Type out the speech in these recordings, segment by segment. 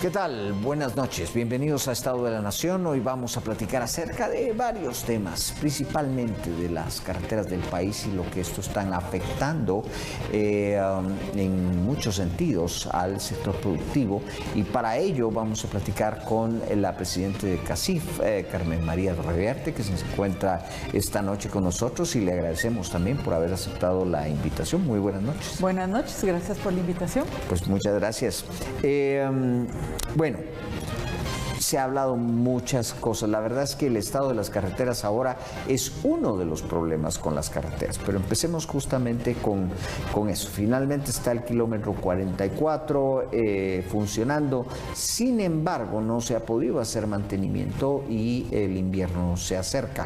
¿Qué tal? Buenas noches, bienvenidos a Estado de la Nación. Hoy vamos a platicar acerca de varios temas, principalmente de las carreteras del país y lo que esto están afectando en muchos sentidos al sector productivo. Y para ello vamos a platicar con la presidenta de CACIF, Carmen María Reverte, que se encuentra esta noche con nosotros, y le agradecemos también por haber aceptado la invitación. Muy buenas noches. Buenas noches, gracias por la invitación. Pues muchas gracias. Bueno, se ha hablado muchas cosas. La verdad es que el estado de las carreteras ahora es uno de los problemas con las carreteras, pero empecemos justamente con eso. Finalmente está el kilómetro 44 funcionando, sin embargo no se ha podido hacer mantenimiento y el invierno se acerca.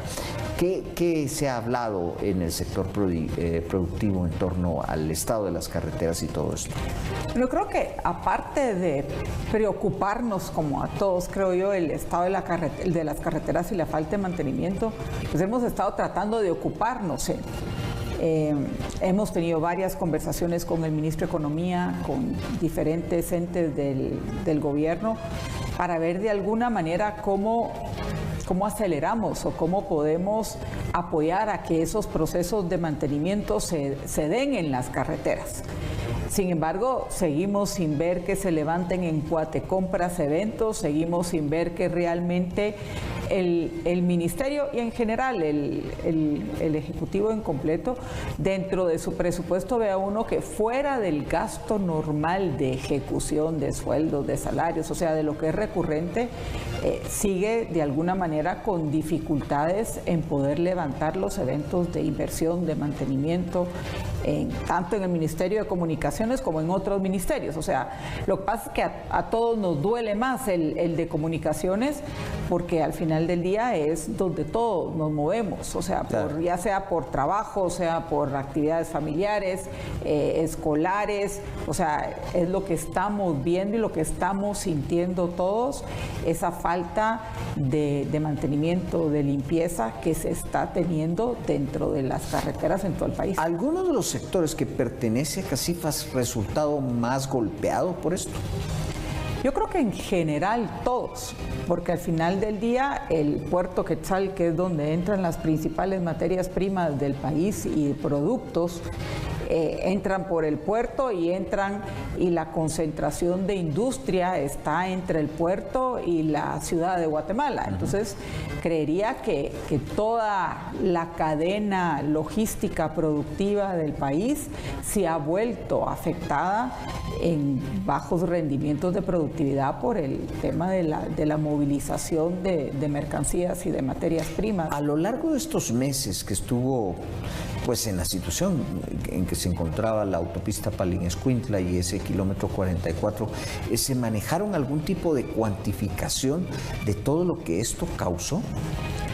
¿Qué se ha hablado en el sector productivo en torno al estado de las carreteras y todo esto? Yo creo que aparte de preocuparnos, como a todos creo yo, el estado de las carreteras y la falta de mantenimiento, pues hemos estado tratando de ocuparnos. Hemos tenido varias conversaciones con el ministro de Economía, con diferentes entes del gobierno, para ver de alguna manera cómo aceleramos o cómo podemos apoyar a que esos procesos de mantenimiento se den en las carreteras. Sin embargo, seguimos sin ver que se levanten en Cuatecompras eventos, seguimos sin ver que realmente el ministerio y en general el Ejecutivo en completo, dentro de su presupuesto, vea uno que fuera del gasto normal de ejecución de sueldos, de salarios, o sea, de lo que es recurrente, sigue de alguna manera con dificultades en poder levantar los eventos de inversión, de mantenimiento, tanto en el Ministerio de Comunicaciones como en otros ministerios. O sea, lo que pasa es que a todos nos duele más el de Comunicaciones, porque al final del día es donde todos nos movemos, o sea, claro, ya sea por trabajo, sea por actividades familiares, escolares, o sea, es lo que estamos viendo y lo que estamos sintiendo todos, esa falta de mantenimiento, de limpieza que se está teniendo dentro de las carreteras en todo el país. ¿Alguno de los sectores que pertenece a CACIF ha resultado más golpeado por esto? Yo creo que en general todos, porque al final del día el puerto Quetzal, que es donde entran las principales materias primas del país y productos, entran por el puerto y la concentración de industria está entre el puerto y la ciudad de Guatemala. Entonces, creería que toda la cadena logística productiva del país se ha vuelto afectada en bajos rendimientos de productividad por el tema de la movilización de mercancías y de materias primas. A lo largo de estos meses que estuvo pues en la situación en que se encontraba la autopista Palín-Escuintla y ese kilómetro 44, ¿se manejaron algún tipo de cuantificación de todo lo que esto causó?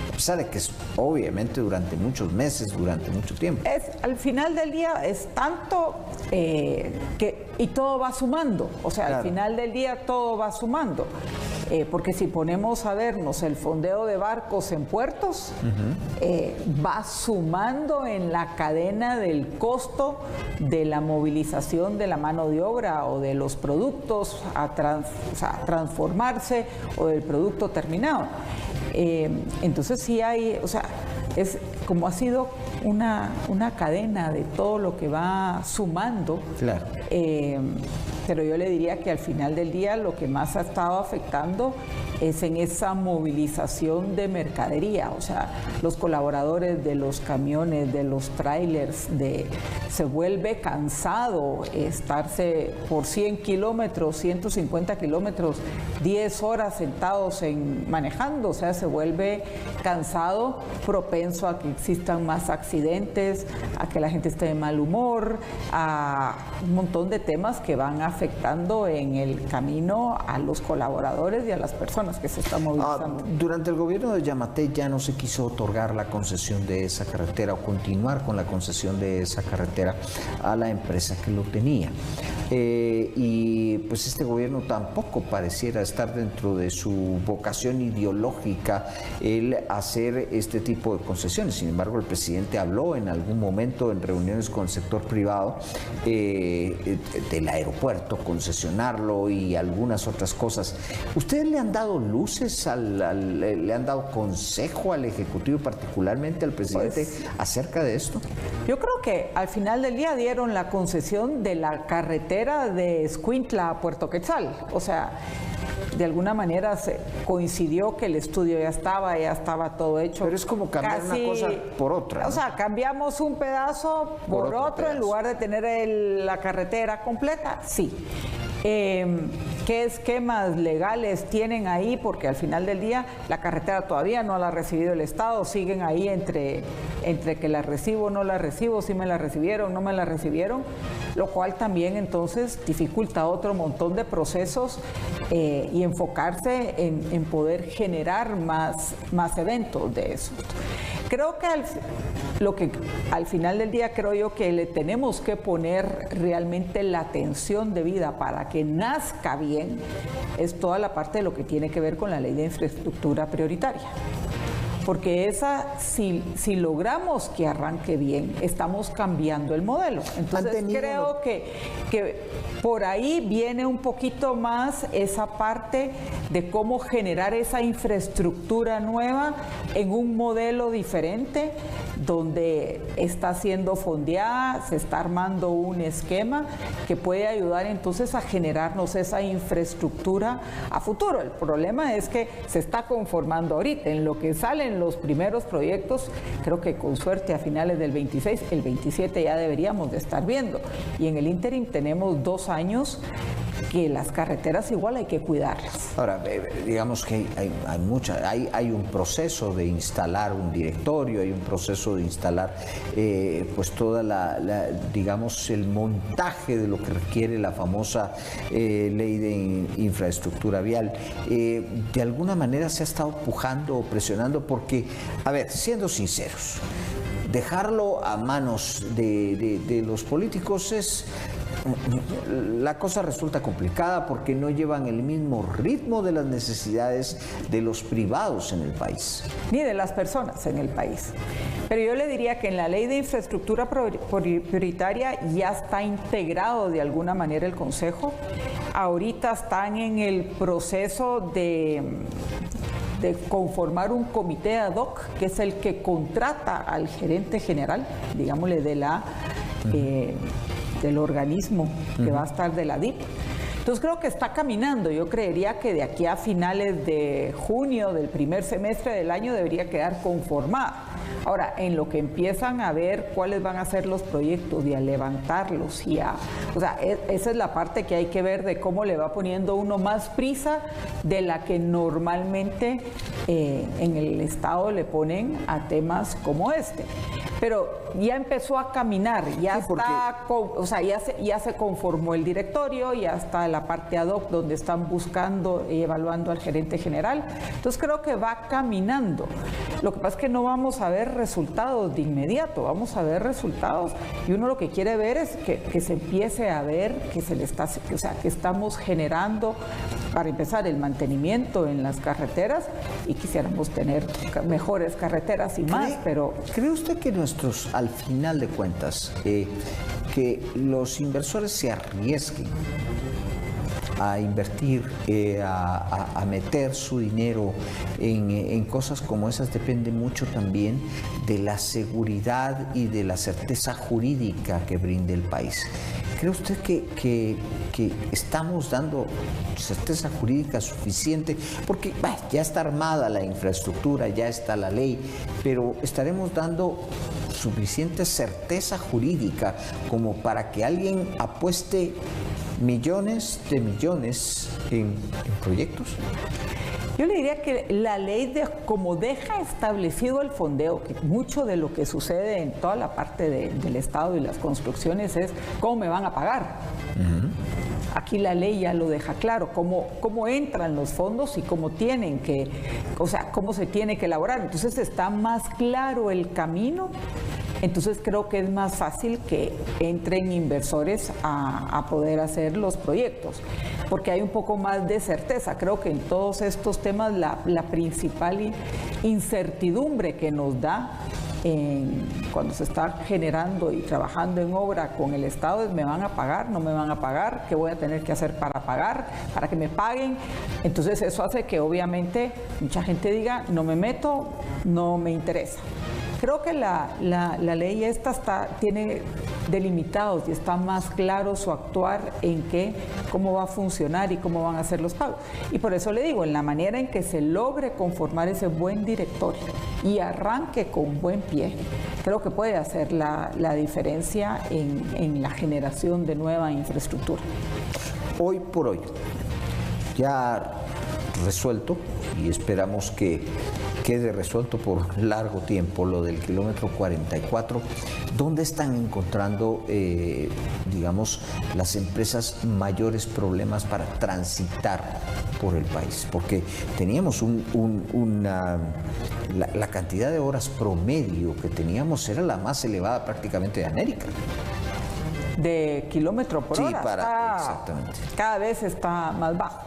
A pesar de que es obviamente durante muchos meses, durante mucho tiempo. Al final del día es tanto y todo va sumando, o sea, claro, al final del día todo va sumando. Porque si ponemos a vernos el fondeo de barcos en puertos, va sumando en la cadena del costo de la movilización de la mano de obra o de los productos a transformarse o del producto terminado. Entonces sí hay, o sea, es como ha sido una cadena de todo lo que va sumando. Claro. Pero yo le diría que al final del día lo que más ha estado afectando es en esa movilización de mercadería, o sea, los colaboradores de los camiones, de los trailers, se vuelve cansado estarse por 100 kilómetros, 150 kilómetros, 10 horas sentados manejando, o sea, se vuelve cansado, propenso a que existan más accidentes, a que la gente esté de mal humor, a un montón de temas que van afectando en el camino a los colaboradores y a las personas que se están movilizando. Durante el gobierno de Yamatei ya no se quiso otorgar la concesión de esa carretera o continuar con la concesión de esa carretera. carretera a la empresa que lo tenía. Y pues este gobierno tampoco pareciera estar dentro de su vocación ideológica el hacer este tipo de concesiones. Sin embargo, el presidente habló en algún momento en reuniones con el sector privado del aeropuerto, concesionarlo y algunas otras cosas. ¿Ustedes le han dado luces, le han dado consejo al Ejecutivo, particularmente al presidente, acerca de esto? Yo creo que al final del día dieron la concesión de la carretera de Escuintla a Puerto Quetzal. O sea, de alguna manera se coincidió que el estudio ya estaba todo hecho. Pero es como cambiar una cosa por otra, ¿no? O sea, cambiamos un pedazo por otro en lugar de tener la carretera completa, sí. ¿Qué esquemas legales tienen ahí? Porque al final del día la carretera todavía no la ha recibido el Estado, siguen ahí entre que la recibo o no la recibo, si me la recibieron, no me la recibieron, lo cual también entonces dificulta otro montón de procesos y enfocarse en poder generar más eventos de eso. Creo que al final del día creo yo que le tenemos que poner realmente la atención debida para que nazca bien, es toda la parte de lo que tiene que ver con la ley de infraestructura prioritaria. Porque esa, si logramos que arranque bien, estamos cambiando el modelo. Entonces creo que por ahí viene un poquito más esa parte de cómo generar esa infraestructura nueva en un modelo diferente, donde está siendo fondeada, se está armando un esquema que puede ayudar entonces a generarnos esa infraestructura a futuro. El problema es que se está conformando ahorita, en lo que salen los primeros proyectos, creo que con suerte a finales del 26, el 27 ya deberíamos de estar viendo. Y en el ínterim tenemos 2 años que las carreteras igual hay que cuidarlas. Ahora, digamos que hay un proceso de instalar un directorio, hay un proceso de instalar pues toda digamos el montaje de lo que requiere la famosa ley de infraestructura vial. De alguna manera se ha estado pujando o presionando porque, a ver, siendo sinceros, dejarlo a manos de los políticos la cosa resulta complicada porque no llevan el mismo ritmo de las necesidades de los privados en el país. Ni de las personas en el país. Pero yo le diría que en la ley de infraestructura prioritaria ya está integrado de alguna manera el Consejo. Ahorita están en el proceso de conformar un comité ad hoc, que es el que contrata al gerente general, digámosle, del organismo que va a estar de la DIP. Entonces creo que está caminando. Yo creería que de aquí a finales de junio del primer semestre del año debería quedar conformada. Ahora, en lo que empiezan a ver cuáles van a ser los proyectos y a levantarlos o sea, esa es la parte que hay que ver de cómo le va poniendo uno más prisa de la que normalmente en el Estado le ponen a temas como este. Pero ya empezó a caminar, ya ya se conformó el directorio, ya está la parte ad hoc donde están buscando y evaluando al gerente general. Entonces creo que va caminando. Lo que pasa es que no vamos a ver resultados de inmediato, vamos a ver resultados y uno lo que quiere ver es que se empiece a ver que que estamos generando, para empezar, el mantenimiento en las carreteras, y quisiéramos tener mejores carreteras y más, pero... ¿Cree usted que al final de cuentas, que los inversores se arriesguen a invertir, a meter su dinero en cosas como esas? Depende mucho también de la seguridad y de la certeza jurídica que brinde el país. ¿Cree usted que estamos dando certeza jurídica suficiente? Porque ya está armada la infraestructura, ya está la ley, pero ¿estaremos dando suficiente certeza jurídica como para que alguien apueste millones de millones en proyectos? Yo le diría que la ley, como deja establecido el fondeo, que mucho de lo que sucede en toda la parte del Estado y las construcciones es cómo me van a pagar. Aquí la ley ya lo deja claro, cómo entran los fondos y cómo cómo se tiene que elaborar. Entonces está más claro el camino Entonces creo que es más fácil que entren inversores a poder hacer los proyectos, porque hay un poco más de certeza. Creo que en todos estos temas la principal incertidumbre que nos da cuando se está generando y trabajando en obra con el Estado es: ¿me van a pagar? ¿No me van a pagar? ¿Qué voy a tener que hacer para pagar? ¿Para que me paguen? Entonces eso hace que obviamente mucha gente diga: no me meto, no me interesa. Creo que la ley esta tiene delimitados y está más claro su actuar en cómo va a funcionar y cómo van a ser los pagos. Y por eso le digo, en la manera en que se logre conformar ese buen directorio y arranque con buen pie, creo que puede hacer la diferencia en la generación de nueva infraestructura. Hoy por hoy, ya resuelto, y esperamos que quede resuelto por largo tiempo, lo del kilómetro 44, ¿dónde están encontrando, digamos, las empresas mayores problemas para transitar por el país? Porque teníamos la cantidad de horas promedio que teníamos era la más elevada prácticamente de América. De kilómetro por hora, exactamente. Cada vez está más bajo.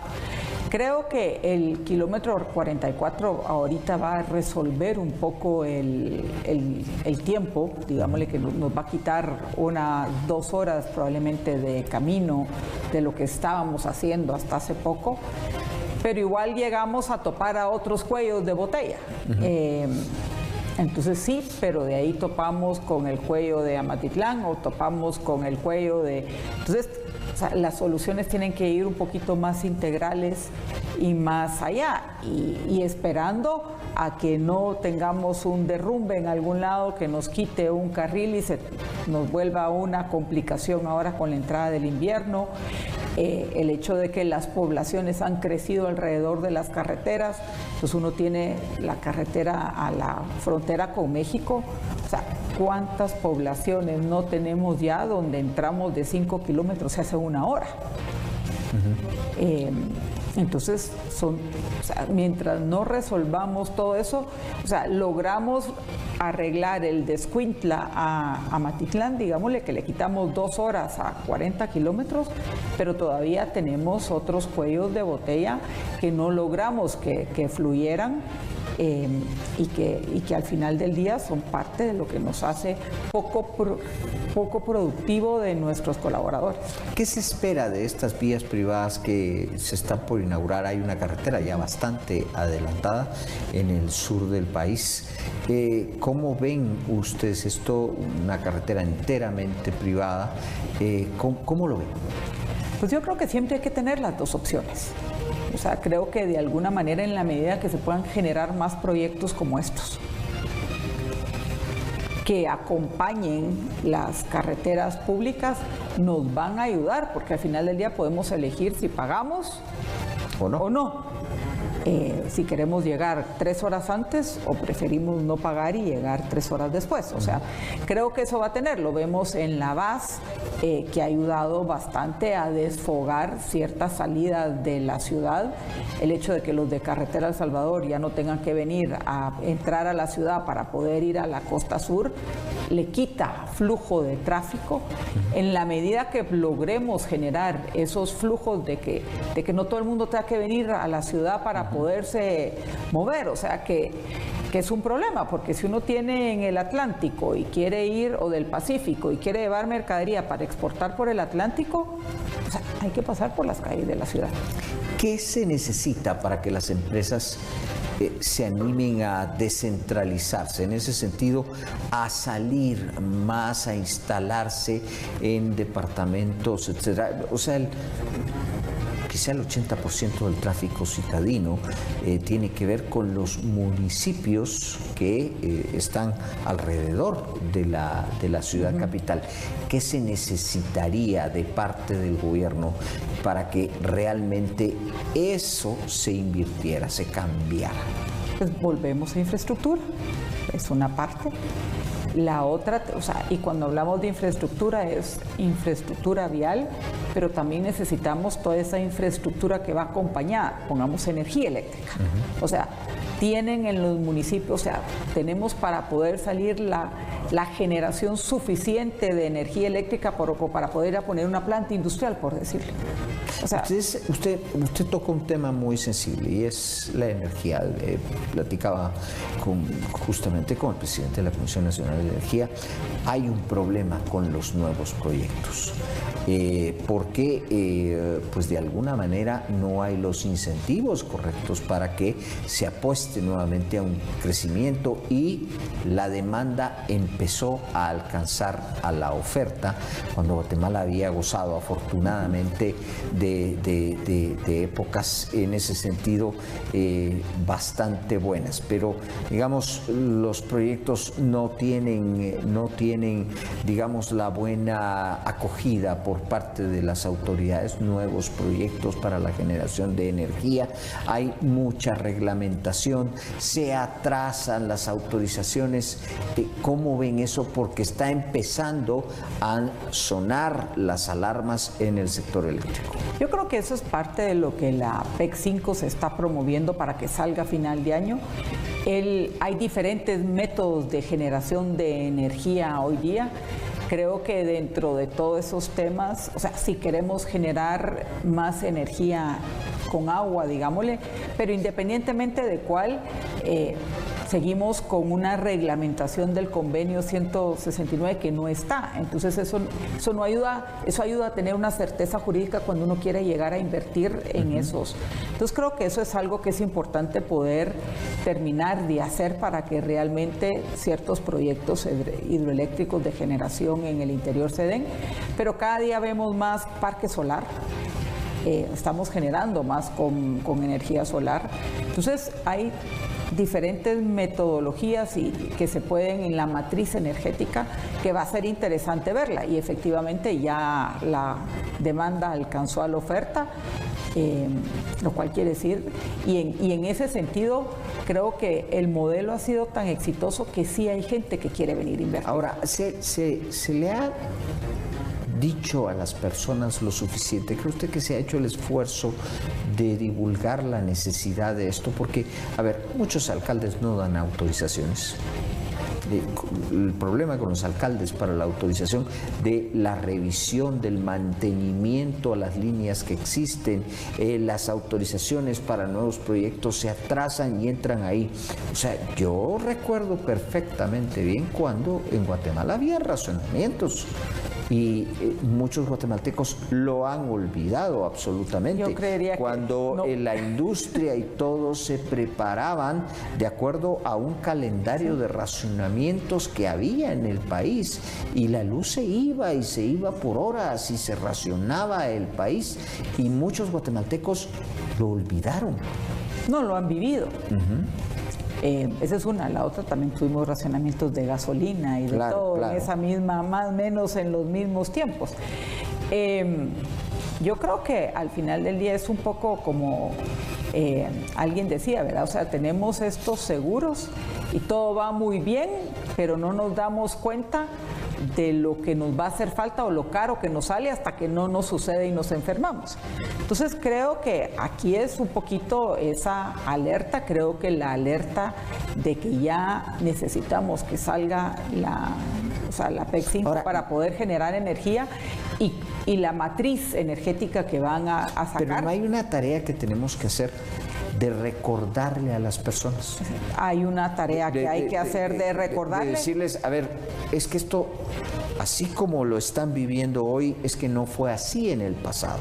Creo que el kilómetro 44 ahorita va a resolver un poco el tiempo, digámosle que nos va a quitar 2 horas probablemente de camino de lo que estábamos haciendo hasta hace poco, pero igual llegamos a topar a otros cuellos de botella. Entonces sí, pero de ahí topamos con el cuello de Amatitlán o topamos con el cuello de... Entonces, o sea, las soluciones tienen que ir un poquito más integrales y más allá, y esperando a que no tengamos un derrumbe en algún lado que nos quite un carril y se nos vuelva una complicación ahora con la entrada del invierno. El hecho de que las poblaciones han crecido alrededor de las carreteras, pues uno tiene la carretera a la frontera con México, o sea, ¿cuántas poblaciones no tenemos ya donde entramos de 5 kilómetros se hace 1 hora? Entonces, o sea, mientras no resolvamos todo eso, o sea, logramos arreglar el de Escuintla a Amatitlán, digámosle que le quitamos 2 horas a 40 kilómetros, pero todavía tenemos otros cuellos de botella que no logramos que fluyeran. Y que al final del día son parte de lo que nos hace poco productivo de nuestros colaboradores. ¿Qué se espera de estas vías privadas que se están por inaugurar? Hay una carretera ya bastante adelantada en el sur del país. ¿Cómo ven ustedes esto, una carretera enteramente privada? ¿Cómo lo ven? Pues yo creo que siempre hay que tener las dos opciones. O sea, creo que de alguna manera, en la medida que se puedan generar más proyectos como estos, que acompañen las carreteras públicas, nos van a ayudar, porque al final del día podemos elegir si pagamos o no. Si queremos llegar 3 horas antes o preferimos no pagar y llegar 3 horas después. O sea, creo que eso va a tener. Lo vemos en la VAS, que ha ayudado bastante a desfogar ciertas salidas de la ciudad. El hecho de que los de Carretera El Salvador ya no tengan que venir a entrar a la ciudad para poder ir a la costa sur, le quita flujo de tráfico. En la medida que logremos generar esos flujos de que no todo el mundo tenga que venir a la ciudad para poderse mover, o sea que es un problema, porque si uno tiene en el Atlántico y quiere ir, o del Pacífico, y quiere llevar mercadería para exportar por el Atlántico, o sea, hay que pasar por las calles de la ciudad. ¿Qué se necesita para que las empresas se animen a descentralizarse, en ese sentido, a salir más, a instalarse en departamentos, etcétera? O sea, quizá el 80% del tráfico citadino tiene que ver con los municipios que están alrededor de la ciudad capital. ¿Qué se necesitaría de parte del gobierno para que realmente eso se invirtiera, se cambiara? Pues volvemos a infraestructura, es una parte. La otra, o sea, y cuando hablamos de infraestructura es infraestructura vial, pero también necesitamos toda esa infraestructura que va acompañada, pongamos energía eléctrica. O sea, tienen en los municipios, o sea, tenemos para poder salir la generación suficiente de energía eléctrica para poder ir a poner una planta industrial, por decirlo. O sea, usted toca un tema muy sensible y es la energía. Platicaba justamente con el presidente de la Comisión Nacional de Energía. Hay un problema con los nuevos proyectos. Porque pues de alguna manera no hay los incentivos correctos para que se apueste nuevamente a un crecimiento y la demanda empezó a alcanzar a la oferta cuando Guatemala había gozado afortunadamente de épocas en ese sentido bastante buenas, pero digamos los proyectos no tienen digamos la buena acogida por parte de las autoridades, nuevos proyectos para la generación de energía, hay mucha reglamentación, se atrasan las autorizaciones. ¿Cómo ven eso? Porque está empezando a sonar las alarmas en el sector eléctrico. Yo creo que eso es parte de lo que la PEC 5 se está promoviendo para que salga a final de año. Hay diferentes métodos de generación de energía hoy día. Creo que dentro de todos esos temas, o sea, si queremos generar más energía con agua, digámosle, pero independientemente de cuál, seguimos con una reglamentación del convenio 169 que no está. Entonces eso ayuda a tener una certeza jurídica cuando uno quiere llegar a invertir en esos. Entonces creo que eso es algo que es importante poder terminar de hacer para que realmente ciertos proyectos hidroeléctricos de generación en el interior se den, pero cada día vemos más parque solar. Estamos generando más con energía solar. Entonces hay diferentes metodologías que se pueden en la matriz energética que va a ser interesante verla y efectivamente ya la demanda alcanzó a la oferta, lo cual quiere decir, y en ese sentido creo que el modelo ha sido tan exitoso que sí hay gente que quiere venir a invertir. Ahora, ¿se le ha dicho a las personas lo suficiente? ¿Cree usted que se ha hecho el esfuerzo de divulgar la necesidad de esto? Porque, a ver, muchos alcaldes no dan autorizaciones. El problema con los alcaldes para la autorización de la revisión del mantenimiento a las líneas que existen, las autorizaciones para nuevos proyectos se atrasan y entran ahí. O sea, yo recuerdo perfectamente bien cuando en Guatemala había razonamientos y muchos guatemaltecos lo han olvidado absolutamente. Yo creería cuando que no. La industria y todos se preparaban de acuerdo a un calendario de racionamientos que había en el país y la luz se iba por horas y se racionaba el país y muchos guatemaltecos lo olvidaron. No lo han vivido. Esa es una. La otra también tuvimos racionamientos de gasolina y de todo en esa misma, más o menos en los mismos tiempos. Yo creo que al final del día es un poco como alguien decía, ¿verdad? O sea, tenemos estos seguros y todo va muy bien, pero no nos damos cuenta de lo que nos va a hacer falta o lo caro que nos sale hasta que no nos sucede y nos enfermamos. Entonces creo que aquí es un poquito esa alerta, creo que la alerta de que ya necesitamos que salga la PEC 5 ahora, para poder generar energía y la matriz energética que van a sacar. Pero no hay una tarea que tenemos que hacer de recordarle a las personas. Hay una tarea que hay que hacer de recordarle. De decirles, a ver, es que esto, así como lo están viviendo hoy, es que no fue así en el pasado.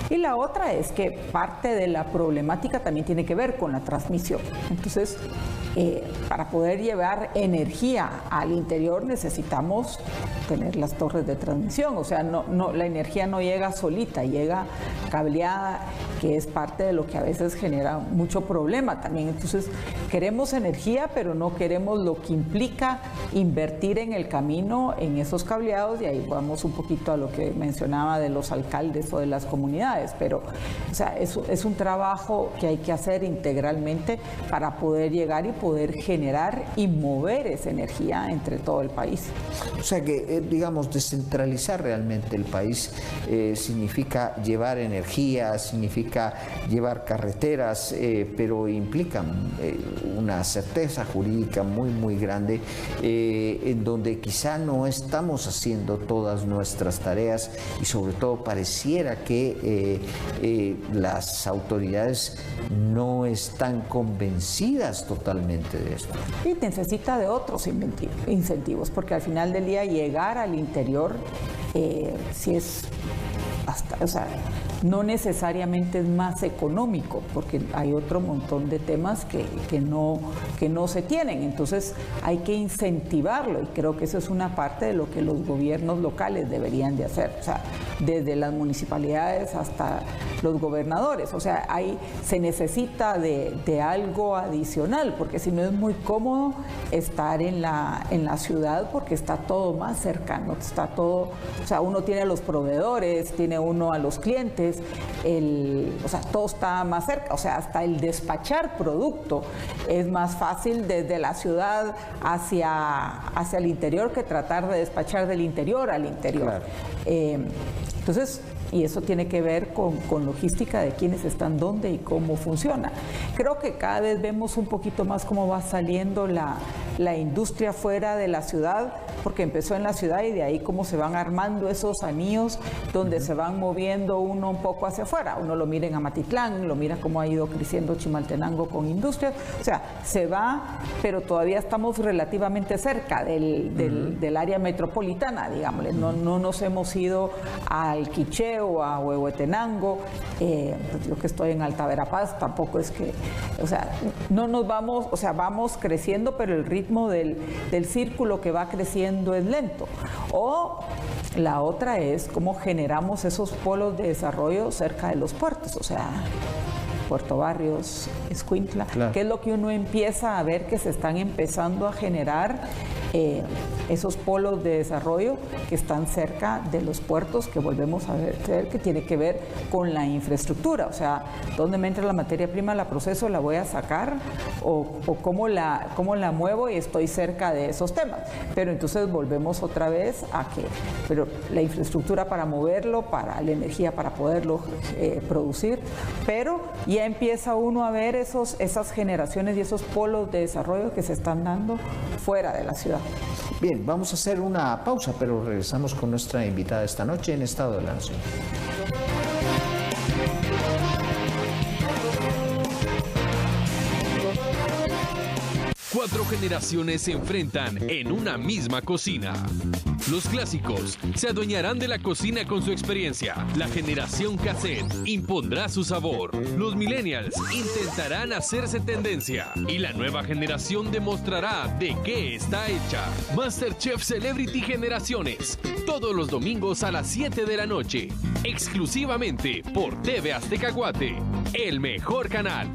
Y la otra es que parte de la problemática también tiene que ver con la transmisión. Entonces, para poder llevar energía al interior necesitamos tener las torres de transmisión. O sea, la energía no llega solita, llega cableada, que es parte de lo que a veces genera mucho problema también. Entonces, queremos energía, pero no queremos lo que implica invertir en el camino, en esos cableados, y ahí vamos un poquito a lo que mencionaba de los alcaldes o de las comunidades. Pero, o sea, es un trabajo que hay que hacer integralmente para poder llegar y poder generar y mover esa energía entre todo el país. O sea que, digamos, descentralizar realmente el país significa llevar energía, significa significa llevar carreteras, pero implican una certeza jurídica muy grande, en donde quizá no estamos haciendo todas nuestras tareas y sobre todo pareciera que las autoridades no están convencidas totalmente de esto. Y necesita de otros incentivos, porque al final del día llegar al interior, si es hasta, o sea, no necesariamente es más económico, porque hay otro montón de temas que no se tienen. Entonces hay que incentivarlo, y creo que eso es una parte de lo que los gobiernos locales deberían de hacer, o sea, desde las municipalidades hasta los gobernadores. O sea, se necesita de algo adicional, porque si no es muy cómodo estar en la ciudad, porque está todo más cercano, está todo, o sea, uno tiene a los proveedores, tiene uno a los clientes, o sea, todo está más cerca, o sea, hasta el despachar producto es más fácil desde la ciudad hacia el interior que tratar de despachar del interior al interior. Claro. Entonces, y eso tiene que ver con logística de quiénes están dónde y cómo funciona. Creo que cada vez vemos un poquito más cómo va saliendo la industria fuera de la ciudad, porque empezó en la ciudad y de ahí cómo se van armando esos anillos donde se van moviendo uno un poco hacia afuera. Uno lo mira en Amatitlán, lo mira cómo ha ido creciendo Chimaltenango con industrias, o sea, se va, pero todavía estamos relativamente cerca del área metropolitana, digámosle. No nos hemos ido al Quiché o a Huehuetenango, yo que estoy en Alta Verapaz, tampoco es que, o sea, no nos vamos, o sea, vamos creciendo, pero el ritmo del círculo que va creciendo es lento. O la otra es cómo generamos esos polos de desarrollo cerca de los puertos, o sea, Puerto Barrios, Escuintla, claro, que es lo que uno empieza a ver que se están empezando a generar esos polos de desarrollo que están cerca de los puertos, que volvemos a ver que tiene que ver con la infraestructura, o sea, dónde me entra la materia prima, la proceso, la voy a sacar, o cómo la muevo y estoy cerca de esos temas. Pero entonces volvemos otra vez pero la infraestructura para moverlo, para la energía para poderlo producir, pero ya empieza uno a ver esas generaciones y esos polos de desarrollo que se están dando fuera de la ciudad. Bien, vamos a hacer una pausa, pero regresamos con nuestra invitada esta noche en Estado de la Nación. Cuatro generaciones se enfrentan en una misma cocina. Los clásicos se adueñarán de la cocina con su experiencia. La generación cassette impondrá su sabor. Los millennials intentarán hacerse tendencia. Y la nueva generación demostrará de qué está hecha. MasterChef Celebrity Generaciones. Todos los domingos a las 7 de la noche. Exclusivamente por TV Azteca Guate. El mejor canal.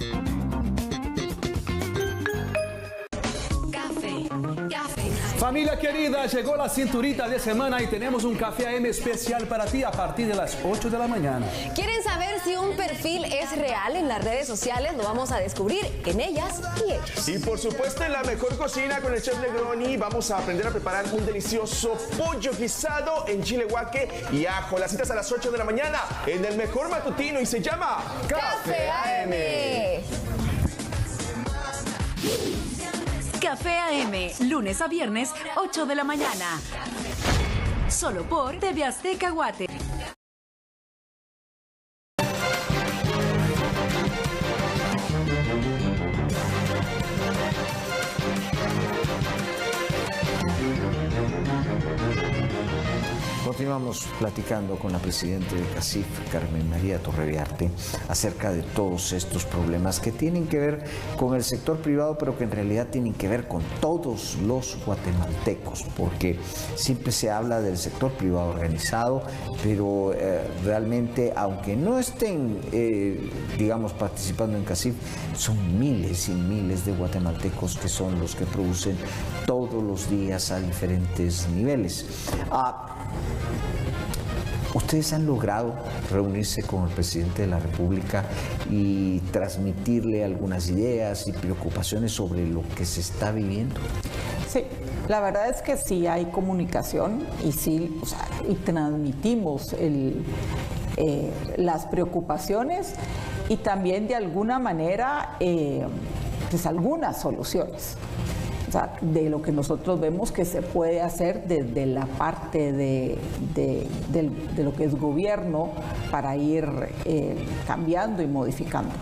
Familia querida, llegó la cinturita de semana y tenemos un Café AM especial para ti a partir de las 8 de la mañana. ¿Quieren saber si un perfil es real en las redes sociales? Lo vamos a descubrir en Ellas y Ellos. Y por supuesto en la mejor cocina con el chef Negroni vamos a aprender a preparar un delicioso pollo guisado en chile guaque y ajo. Las citas a las 8 de la mañana en el mejor matutino y se llama Café AM. Café AM, lunes a viernes, 8 de la mañana. Solo por TV Azteca Guate. Continuamos platicando con la presidenta de CACIF, Carmen María Torreviarte, acerca de todos estos problemas que tienen que ver con el sector privado, pero que en realidad tienen que ver con todos los guatemaltecos, porque siempre se habla del sector privado organizado, pero realmente, aunque no estén, digamos, participando en CACIF, son miles y miles de guatemaltecos que son los que producen todos los días a diferentes niveles. ¿Ustedes han logrado reunirse con el presidente de la República y transmitirle algunas ideas y preocupaciones sobre lo que se está viviendo? Sí, la verdad es que sí hay comunicación y sí, o sea, y transmitimos las preocupaciones. y también de alguna manera pues algunas soluciones. O sea, de lo que nosotros vemos que se puede hacer desde la parte de lo que es gobierno para ir cambiando y modificando.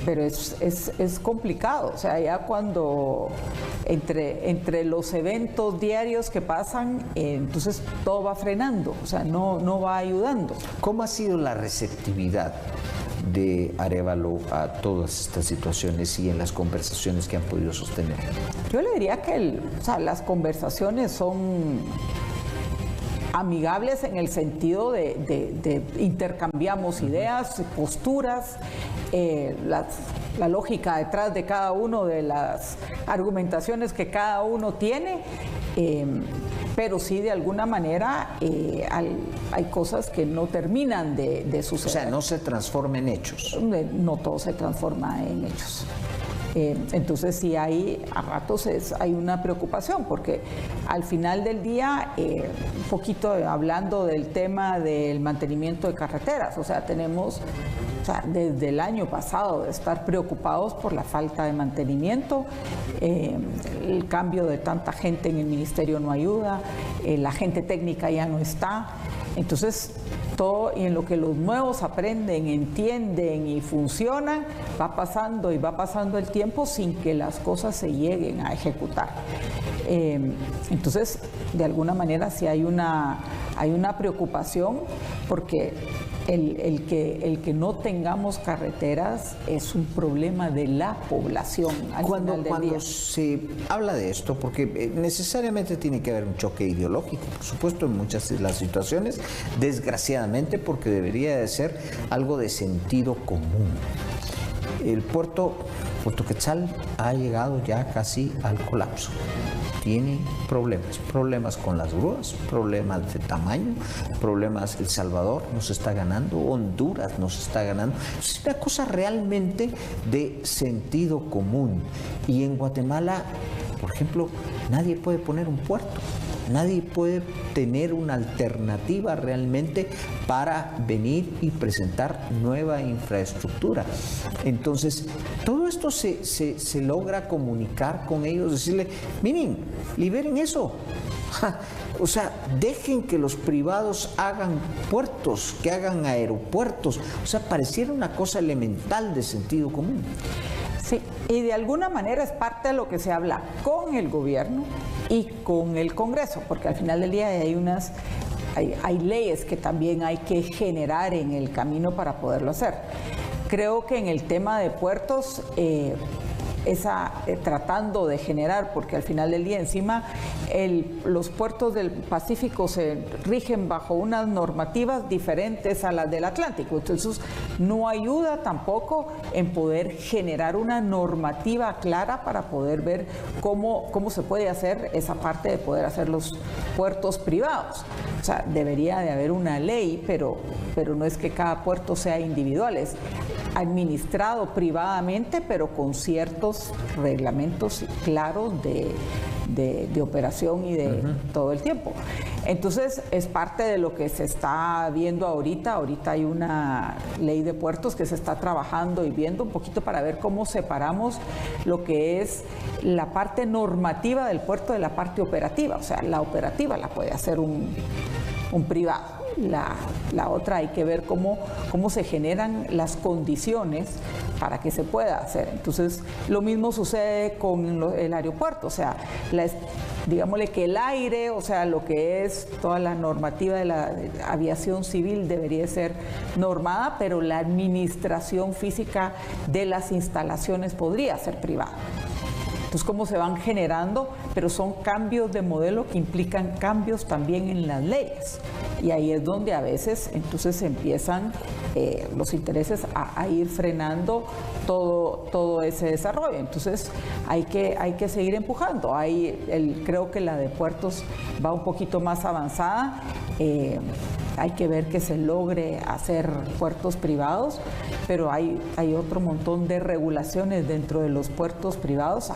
Pero es complicado, o sea, ya cuando entre los eventos diarios que pasan, entonces todo va frenando, o sea, no va ayudando. ¿Cómo ha sido la receptividad de Arévalo a todas estas situaciones y en las conversaciones que han podido sostener? Yo le diría que las conversaciones son amigables en el sentido de intercambiamos ideas, posturas, la lógica detrás de cada uno de las argumentaciones que cada uno tiene, pero sí de alguna manera hay cosas que no terminan de suceder. O sea, no se transforma en hechos. No todo se transforma en hechos. Entonces sí a ratos hay una preocupación, porque al final del día, un poquito hablando del tema del mantenimiento de carreteras, o sea, tenemos desde el año pasado de estar preocupados por la falta de mantenimiento, el cambio de tanta gente en el ministerio no ayuda, la gente técnica ya no está, entonces todo, y en lo que los nuevos aprenden, entienden y funcionan, va pasando el tiempo sin que las cosas se lleguen a ejecutar. Entonces, de alguna manera sí hay una preocupación, porque el que no tengamos carreteras es un problema de la población al final del día. Cuando se habla de esto, porque necesariamente tiene que haber un choque ideológico, por supuesto, en muchas de las situaciones, desgraciadamente, porque debería de ser algo de sentido común. El Puerto Quetzal ha llegado ya casi al colapso. Tiene problemas con las grúas, problemas de tamaño, problemas. El Salvador nos está ganando, Honduras nos está ganando. Es una cosa realmente de sentido común. Y en Guatemala, por ejemplo, nadie puede poner un puerto. Nadie puede tener una alternativa realmente para venir y presentar nueva infraestructura. Entonces, todo esto se logra comunicar con ellos, decirle, miren, liberen eso. O sea, dejen que los privados hagan puertos, que hagan aeropuertos. O sea, pareciera una cosa elemental de sentido común. Sí, y de alguna manera es parte de lo que se habla con el gobierno y con el Congreso, porque al final del día hay leyes que también hay que generar en el camino para poderlo hacer. Creo que en el tema de puertos, tratando de generar, porque al final del día encima los puertos del Pacífico se rigen bajo unas normativas diferentes a las del Atlántico, entonces no ayuda tampoco en poder generar una normativa clara para poder ver cómo se puede hacer esa parte de poder hacer los puertos privados. O sea, debería de haber una ley, pero no es que cada puerto sea individual, es administrado privadamente, pero con ciertos reglamentos claros de operación y de todo el tiempo. Entonces, es parte de lo que se está viendo ahorita. Ahorita hay una ley de puertos que se está trabajando y viendo un poquito para ver cómo separamos lo que es la parte normativa del puerto de la parte operativa. O sea, la operativa la puede hacer un privado. La otra hay que ver cómo se generan las condiciones para que se pueda hacer. Entonces, lo mismo sucede con el aeropuerto, o sea, digámosle que el aire, o sea, lo que es toda la normativa de la aviación civil debería ser normada, pero la administración física de las instalaciones podría ser privada. Entonces, cómo se van generando, pero son cambios de modelo que implican cambios también en las leyes. Y ahí es donde a veces entonces empiezan los intereses a ir frenando todo ese desarrollo. Entonces hay que seguir empujando. Creo que la de puertos va un poquito más avanzada. Hay que ver que se logre hacer puertos privados, pero hay otro montón de regulaciones dentro de los puertos privados.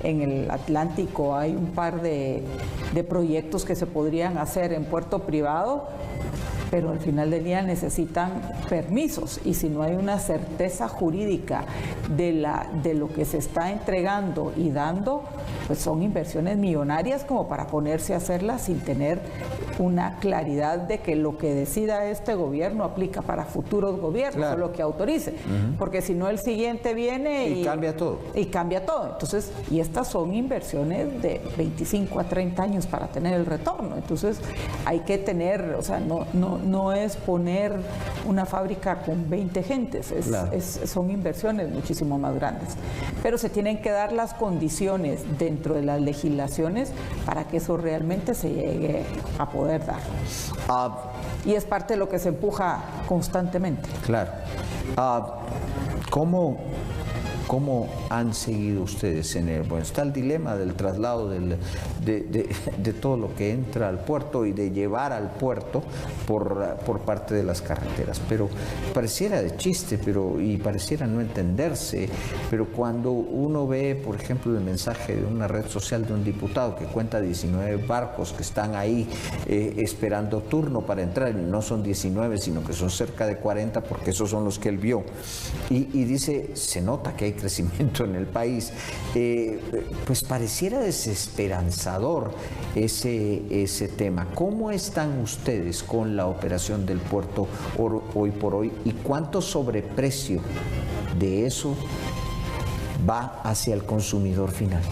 En el Atlántico hay un par de proyectos que se podrían hacer en puerto privado pero al final del día necesitan permisos, y si no hay una certeza jurídica de lo que se está entregando y dando, pues son inversiones millonarias como para ponerse a hacerlas sin tener una claridad de que lo que decida este gobierno aplica para futuros gobiernos, claro, o lo que autorice, porque si no el siguiente viene y cambia todo. Y cambia todo. Entonces, y estas son inversiones de 25 a 30 años para tener el retorno. Entonces, hay que tener, o sea, no es poner una fábrica con 20 gentes, claro, son inversiones muchísimo más grandes. Pero se tienen que dar las condiciones dentro de las legislaciones para que eso realmente se llegue a poder dar. Y es parte de lo que se empuja constantemente. Claro. ¿Cómo han seguido ustedes en el... Bueno, está el dilema del traslado de todo lo que entra al puerto y de llevar al puerto por parte de las carreteras, pero pareciera de chiste, y pareciera no entenderse, pero cuando uno ve, por ejemplo, el mensaje de una red social de un diputado que cuenta 19 barcos que están ahí esperando turno para entrar, y no son 19, sino que son cerca de 40, porque esos son los que él vio, y dice, se nota que hay crecimiento en el país, pues pareciera desesperanzador ese tema. ¿Cómo están ustedes con la operación del puerto hoy por hoy y cuánto sobreprecio de eso va hacia el consumidor final?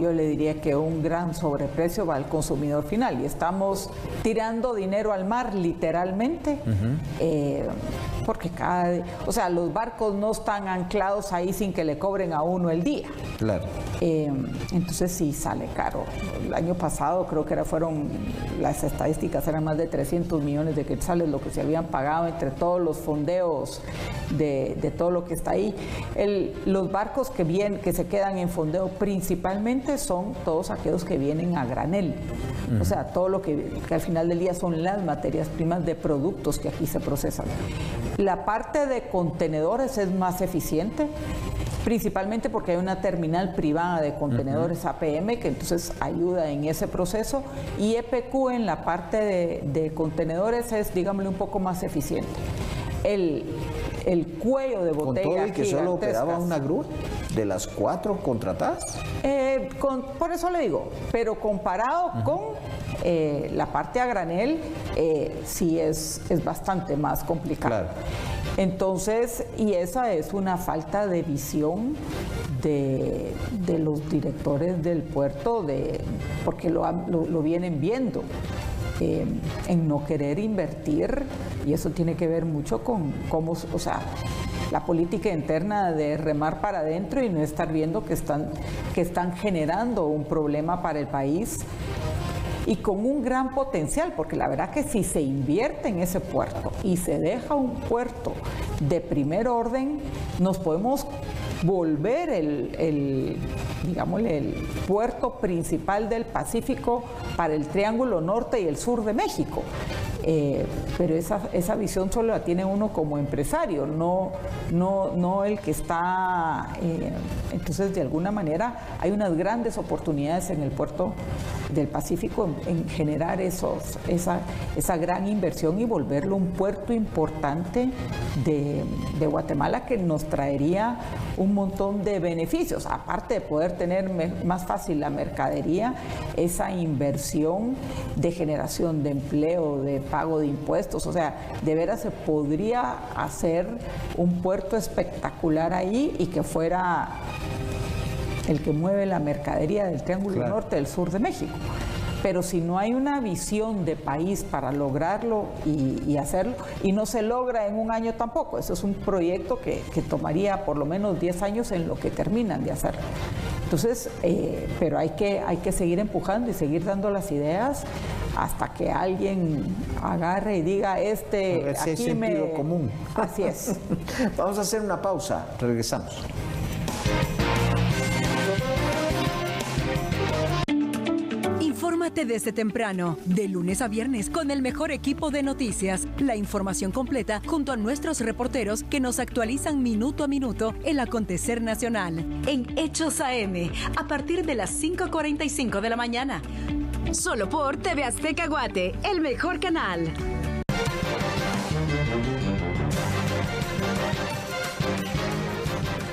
Yo le diría que un gran sobreprecio va al consumidor final, y estamos tirando dinero al mar literalmente, porque los barcos no están anclados ahí sin que le cobren a uno el día. Claro. Entonces sí sale caro. El año pasado creo que las estadísticas eran más de 300 millones de quetzales lo que se habían pagado entre todos los fondeos de todo lo que está ahí. Los barcos que se quedan en fondeo principalmente son todos aquellos que vienen a granel. O sea, todo lo que al final del día son las materias primas de productos que aquí se procesan. La parte de contenedores es más eficiente, principalmente porque hay una terminal privada de contenedores APM que entonces ayuda en ese proceso, y EPQ en la parte de contenedores es, digámosle, un poco más eficiente. El cuello de botella. ¿Con todo y que solo operaba una grúa de las 4 contratadas? Por eso le digo, pero comparado con la parte a granel, sí es bastante más complicado. Claro. Entonces, y esa es una falta de visión de los directores del puerto, porque lo vienen viendo. En no querer invertir, y eso tiene que ver mucho con cómo, la política interna de remar para adentro y no estar viendo que están generando un problema para el país y con un gran potencial, porque la verdad que si se invierte en ese puerto y se deja un puerto de primer orden, nos podemos volver el puerto principal del Pacífico para el Triángulo Norte y el sur de México. Pero esa visión solo la tiene uno como empresario, no el que está... entonces, de alguna manera, hay unas grandes oportunidades en el puerto del Pacífico en generar esa gran inversión y volverlo un puerto importante de Guatemala, que nos traería un montón de beneficios, aparte de poder tener más fácil la mercadería, esa inversión de generación de empleo, de pago de impuestos. O sea, de veras se podría hacer un puerto espectacular ahí y que fuera el que mueve la mercadería del Triángulo Norte del sur de México. Pero si no hay una visión de país para lograrlo y hacerlo, y no se logra en un año tampoco, eso es un proyecto que tomaría por lo menos 10 años en lo que terminan de hacerlo. Entonces, pero hay que seguir empujando y seguir dando las ideas hasta que alguien agarre y diga, a ver si hay sentido común. Así es. Vamos a hacer una pausa, regresamos. Infórmate desde temprano, de lunes a viernes, con el mejor equipo de noticias. La información completa junto a nuestros reporteros que nos actualizan minuto a minuto el acontecer nacional. En Hechos AM, a partir de las 5:45 de la mañana. Solo por TV Azteca Guate, el mejor canal.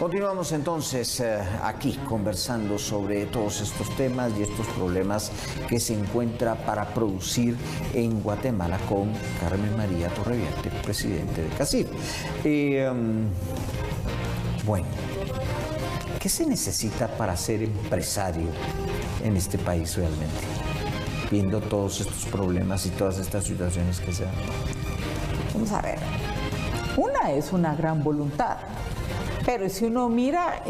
Continuamos entonces aquí conversando sobre todos estos temas y estos problemas que se encuentra para producir en Guatemala con Carmen María Torreviarte, presidente de CACIF. Bueno, ¿qué se necesita para ser empresario en este país realmente? Viendo todos estos problemas y todas estas situaciones que se dan. Vamos a ver. Una es una gran voluntad, pero si uno mira,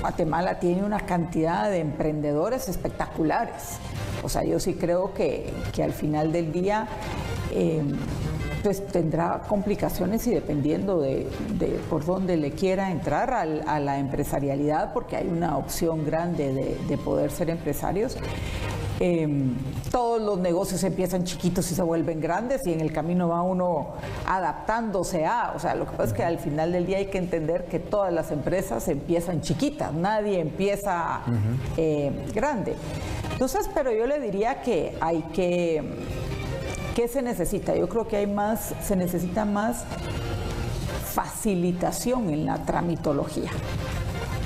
Guatemala tiene una cantidad de emprendedores espectaculares. O sea, yo sí creo que al final del día pues tendrá complicaciones y dependiendo de por dónde le quiera entrar a la empresarialidad, porque hay una opción grande de poder ser empresarios. Todos los negocios empiezan chiquitos y se vuelven grandes y en el camino va uno adaptándose o sea, lo que pasa es que al final del día hay que entender que todas las empresas empiezan chiquitas, nadie empieza grande. Entonces, pero yo le diría que hay ¿qué se necesita? Yo creo que se necesita más facilitación en la tramitología,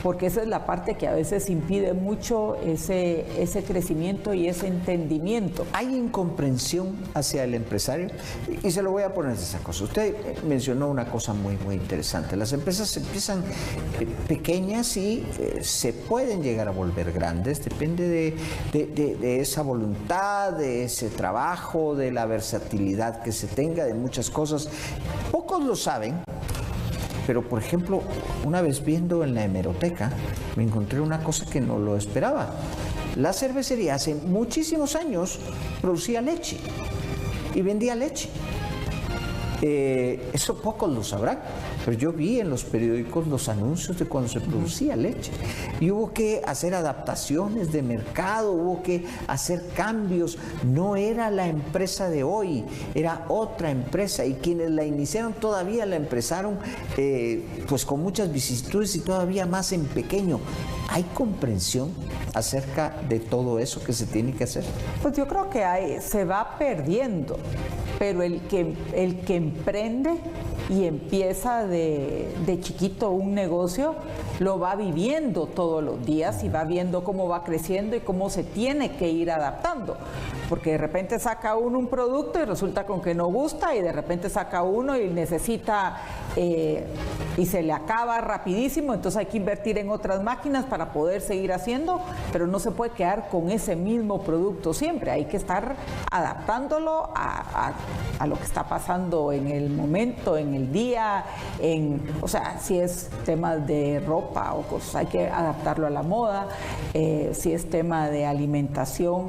porque esa es la parte que a veces impide mucho ese crecimiento y ese entendimiento. ¿Hay incomprensión hacia el empresario? Y se lo voy a poner de esa cosa. Usted mencionó una cosa muy, muy interesante. Las empresas empiezan pequeñas y se pueden llegar a volver grandes. Depende de esa voluntad, de ese trabajo, de la versatilidad que se tenga, de muchas cosas. Pocos lo saben. Pero, por ejemplo, una vez viendo en la hemeroteca, me encontré una cosa que no lo esperaba. La cervecería hace muchísimos años producía leche y vendía leche. Eso pocos lo sabrán, pero yo vi en los periódicos los anuncios de cuando se producía leche y hubo que hacer adaptaciones de mercado, hubo que hacer cambios. No era la empresa de hoy, era otra empresa y quienes la iniciaron todavía la empezaron pues con muchas vicisitudes y todavía más en pequeño. ¿Hay comprensión acerca de todo eso que se tiene que hacer? Pues yo creo que se va perdiendo, pero el que emprende y empieza de chiquito un negocio, lo va viviendo todos los días y va viendo cómo va creciendo y cómo se tiene que ir adaptando. Porque de repente saca uno un producto y resulta con que no gusta y de repente saca uno y necesita y se le acaba rapidísimo, entonces hay que invertir en otras máquinas para poder seguir haciendo, pero no se puede quedar con ese mismo producto siempre, hay que estar adaptándolo a lo que está pasando en el momento, en el día, o sea, si es temas de ropa o cosas, hay que adaptarlo a la moda, si es tema de alimentación,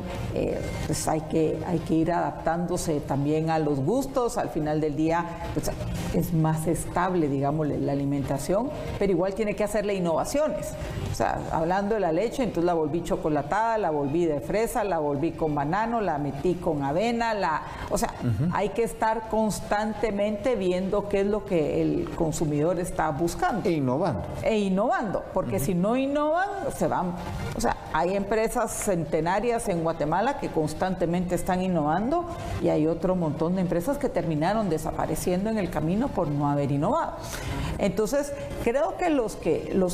pues hay que ir adaptándose también a los gustos. Al final del día pues, es más estable, digámosle, la alimentación, pero igual tiene que hacerle innovaciones. O sea, hablando de la leche, entonces la volví chocolatada, la volví de fresa, la volví con banano, la metí con avena, o sea, hay que estar constantemente viendo qué es lo que el consumidor está buscando. E innovando, porque si no innovan, se van. O sea, hay empresas centenarias en Guatemala que constantemente están innovando y hay otro montón de empresas que terminaron desapareciendo en el camino por no haber innovado. Entonces, creo que los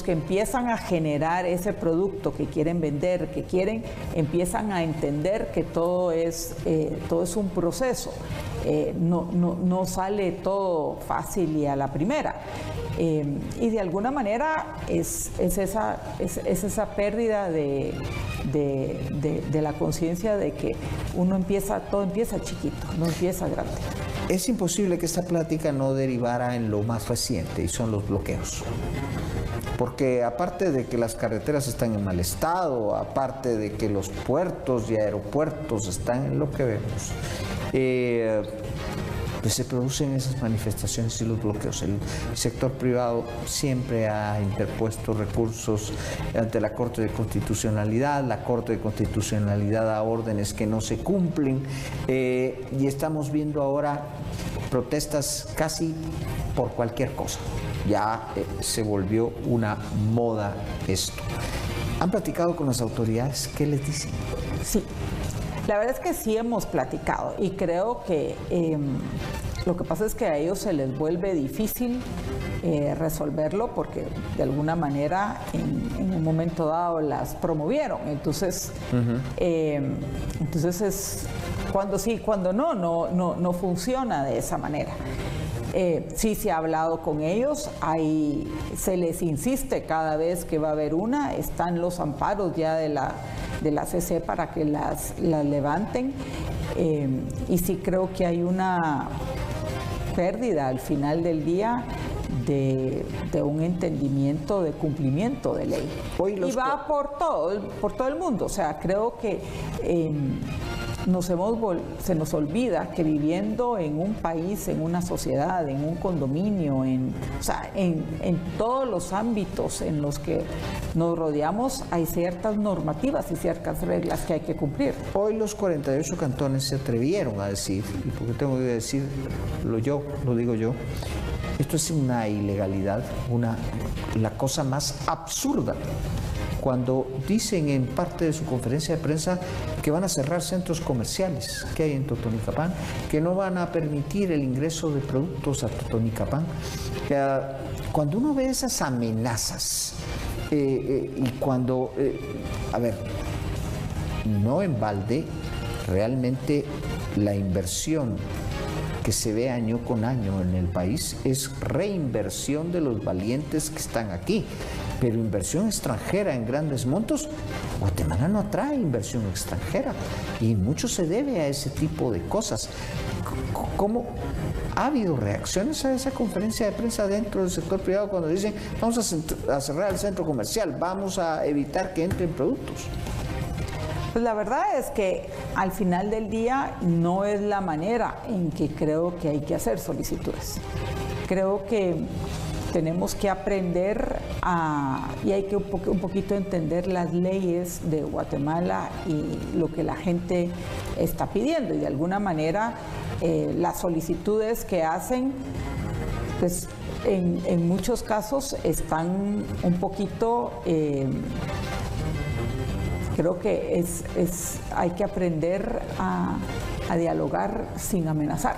que empiezan a generar ese producto que quieren vender, empiezan a entender que todo es un proceso. No sale todo fácil y a la primera. Y de alguna manera es esa pérdida de la conciencia de que todo empieza chiquito, no empieza grande. Es imposible que esta plática no derivara en lo más reciente, y son los bloqueos. Porque aparte de que las carreteras están en mal estado, aparte de que los puertos y aeropuertos están en lo que vemos, pues se producen esas manifestaciones y los bloqueos. El sector privado siempre ha interpuesto recursos ante la Corte de Constitucionalidad. La Corte de Constitucionalidad da órdenes que no se cumplen y estamos viendo ahora protestas casi por cualquier cosa. Ya se volvió una moda esto. ¿Han platicado con las autoridades? ¿Qué les dicen? Sí. La verdad es que sí hemos platicado y creo que lo que pasa es que a ellos se les vuelve difícil resolverlo porque de alguna manera en un momento dado las promovieron. Entonces, entonces es cuando sí, cuando no funciona de esa manera. Sí se ha hablado con ellos, se les insiste cada vez que va a haber una, están los amparos ya de la CC para que las levanten, y sí creo que hay una pérdida al final del día de un entendimiento de cumplimiento de ley. Y va por todo el mundo. O sea, creo que se nos olvida que viviendo en un país, en una sociedad, en un condominio, en todos los ámbitos en los que nos rodeamos, hay ciertas normativas y ciertas reglas que hay que cumplir. Hoy los 48 cantones se atrevieron a decir, y porque tengo que decir, lo digo yo, esto es una ilegalidad, la cosa más absurda. Cuando dicen en parte de su conferencia de prensa que van a cerrar centros comerciales que hay en Totonicapán, que no van a permitir el ingreso de productos a Totonicapán. Cuando uno ve esas amenazas y cuando, a ver, no en balde, realmente la inversión que se ve año con año en el país es reinversión de los valientes que están aquí. Pero inversión extranjera en grandes montos, Guatemala no atrae inversión extranjera y mucho se debe a ese tipo de cosas. ¿Cómo ha habido reacciones a esa conferencia de prensa dentro del sector privado cuando dicen vamos a cerrar el centro comercial, vamos a evitar que entren productos? Pues la verdad es que al final del día no es la manera en que creo que hay que hacer solicitudes. Creo que tenemos que aprender y hay que un poquito entender las leyes de Guatemala y lo que la gente está pidiendo. Y de alguna manera las solicitudes que hacen, pues en muchos casos están un poquito... creo que hay que aprender a dialogar sin amenazar.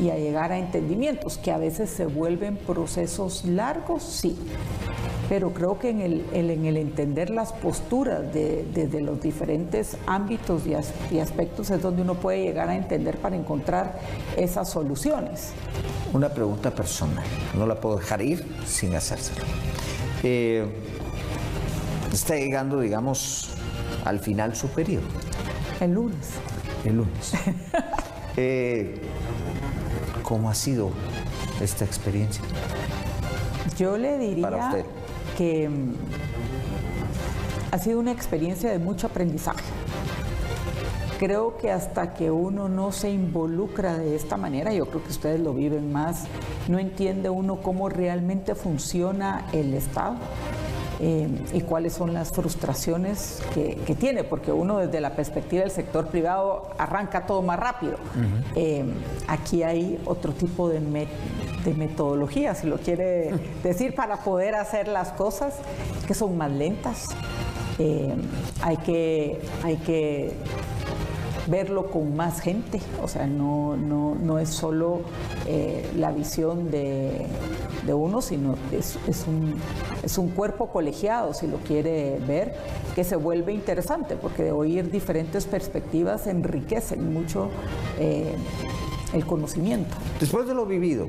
Y a llegar a entendimientos que a veces se vuelven procesos largos, sí, pero creo que en el entender las posturas de los diferentes ámbitos y aspectos es donde uno puede llegar a entender para encontrar esas soluciones. Una pregunta personal, no la puedo dejar ir sin hacérsela. Está llegando, digamos, al final su periodo. El lunes. El lunes. ¿Cómo ha sido esta experiencia? Yo le diría que ha sido una experiencia de mucho aprendizaje. Creo que hasta que uno no se involucra de esta manera, yo creo que ustedes lo viven más, no entiende uno cómo realmente funciona el Estado. Y cuáles son las frustraciones que tiene, porque uno desde la perspectiva del sector privado arranca todo más rápido. Aquí hay otro tipo de metodología, si lo quiere decir, para poder hacer las cosas que son más lentas. Hay que verlo con más gente, o sea, no es solo la visión de uno, sino es un cuerpo colegiado, si lo quiere ver, que se vuelve interesante, porque de oír diferentes perspectivas enriquecen mucho el conocimiento. Después de lo vivido,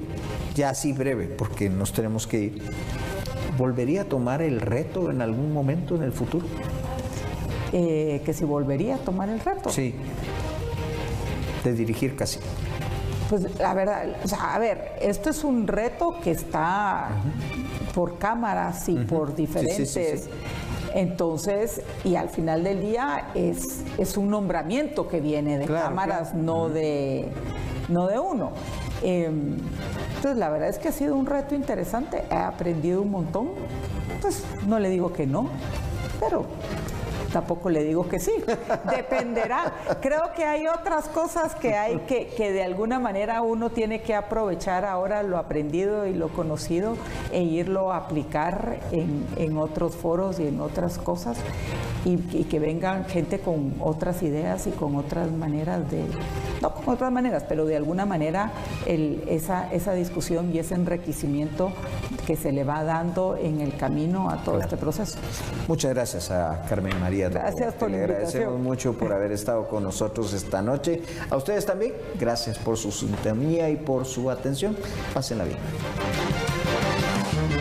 ya así breve, porque nos tenemos que ir, ¿volvería a tomar el reto en algún momento en el futuro? Que si volvería a tomar el reto. Sí, de dirigir casi. Pues la verdad, o sea, a ver, esto es un reto que está por cámaras y por diferentes... Sí. Entonces, y al final del día es un nombramiento que viene de cámaras, no de uno. Entonces, la verdad es que ha sido un reto interesante, he aprendido un montón, pues no le digo que no, pero tampoco le digo que sí. Dependerá. Creo que hay otras cosas que hay que de alguna manera uno tiene que aprovechar ahora lo aprendido y lo conocido e irlo a aplicar en otros foros y en otras cosas y que vengan gente con otras ideas y con otras maneras no con otras maneras, pero de alguna manera esa discusión y ese enriquecimiento que se le va dando en el camino a todo este proceso. Muchas gracias a Carmen María. Gracias por la invitación. Le agradecemos mucho por haber estado con nosotros esta noche. A ustedes también, gracias por su sintonía y por su atención. Pásenla bien.